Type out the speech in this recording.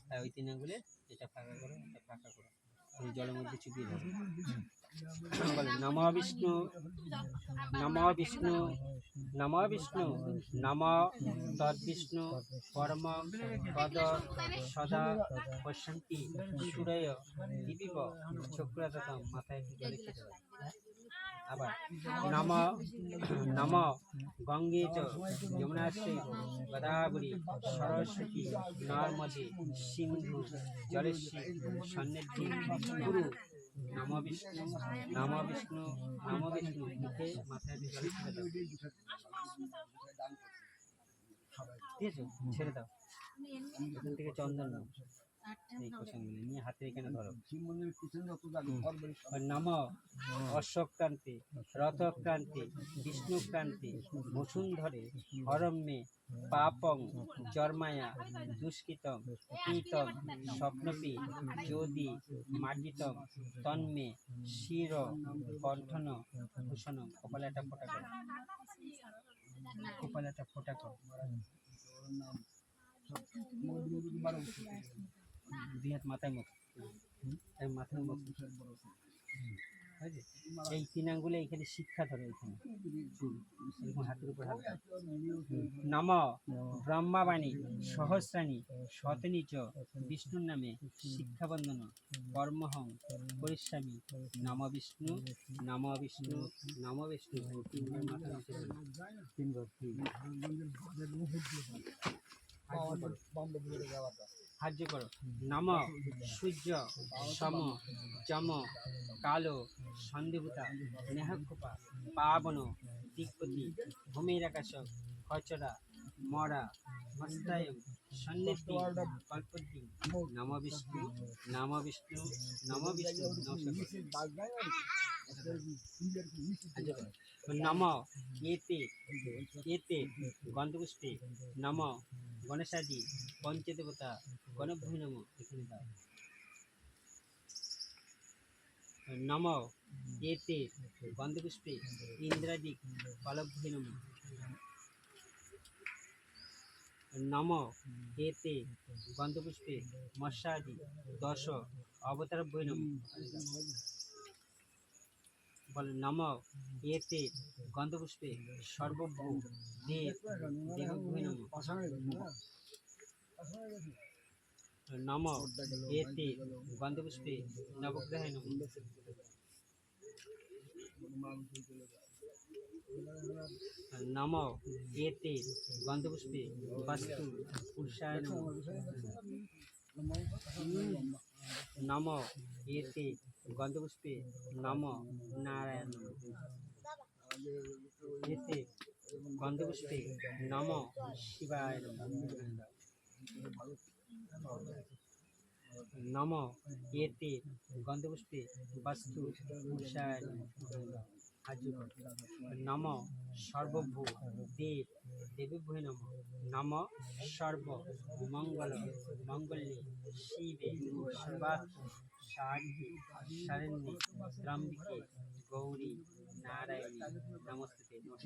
তাই ওই 3 আঙ্গুলে এটা ফাঁকা করো, এটা ফাঁকা করো, ওই জলের মধ্যে চুপিয়ে ধরো। বলে নমঃ বিষ্ণু, নমঃ বিষ্ণু, নমঃ বিষ্ণু, নমঃ তদ্বিষ্ণু পরমং পদ সদা পশ্যন্তি সূরয় দিবিব চক্রজাতম। মাথায় একটু জল লিখে দাও। আবার নমঃ নমঃ গঙ্গে চ যমুনাশ্রী গোদাবরী সরস্বতী নর্মদে সিন্ধু জলেশ্বরী সন্নিধি কুরু। নমঃ বিষ্ণু, নমঃ বিষ্ণু, নমঃ বিষ্ণু লিখে মাথায় একটু জল ছেড়ে দাও। দিয়েছো? ছেড়ে দাও। এখান থেকে চন্দন নাও, এই কোষাঙ্গুলি নিয়ে হাতে এখানে ধরো। নমঃ অশ্বক্রান্তি রথক্রান্তি বিষ্ণুক্রান্তি বসুন্ধরে হরম্যে পাপং জন্মায়া দুষ্কৃতং কীতং স্বপ্নপি যদি মার্জিতং তন্মে শির কণ্ঠন ভূষণং। কপালে একটা ফোঁটা করো, কপালে একটা ফোঁটা করো। দুই হাত মাথায় মুখ, মাথায় মুখ। এই 3 আঙ্গুলে এখানে শিক্ষা ধরো, এখানে এরকম হাতের উপর হাত দাও। নমঃ ব্রহ্মাবাণী সহস্রাণী শতনী চ বিষ্ণুর নামে শিক্ষাবন্দন কর্মহং করিষ্যামি। নমঃ বিষ্ণু, নমঃ বিষ্ণু, নমঃ বিষ্ণু। 3 বার মাথা নিচে করো, 3 বার। সাহায্য করো। নমঃ সূর্য সম যম কালো সন্ধিভূতা নেহক্ষোপা পাবন দিকপতি ভূমিরাকাশ খচরা মরা মস্তায় সন্নিধি কল্পদ্দি। নমঃ বিষ্ণু, নমঃ বিষ্ণু, নমঃ বিষ্ণু। নমঃ এতে এতে গন্ধপুষ্পে নমঃ গণেশাদি পঞ্চদেবতা গণভূমি নমঃ। এখানে দাও। নমঃ এতে গন্ধপুষ্পে ইন্দ্রাদিক কলভূমি নমঃ। নমঃ এতে গন্ধপুষ্পে মৎস্যাদি 10 অবতারভ্যৈ নমঃ। বলে নমঃ এতে গন্ধপুষ্পে সর্বভূ দেব দেবভ্যৈ নমঃ। নমঃ এতে গন্ধপুষ্পে নবগ্রহে নমঃ। নমঃ এতে গন্ধপুষ্পে বাস্তু পুরুষায় নমঃ। নমঃ এতে গন্ধপুষ্পে নমঃ নারায়ণ নমঃ। এতে গন্ধপুষ্পে নমঃ শিবায় নমঃ। নমঃ এতে গন্ধপুষ্পে বাস্তু পুরুষায় নমঃ। নমঃ সর্বভূ দেব দেবীভ্যৈ নমঃ। নমঃ সর্ব মঙ্গল মঙ্গলে শিবে সর্বার্থ সাধিকে শরণ্যে ত্র্যম্বকে গৌরী নারায়ণী নমস্তুতে।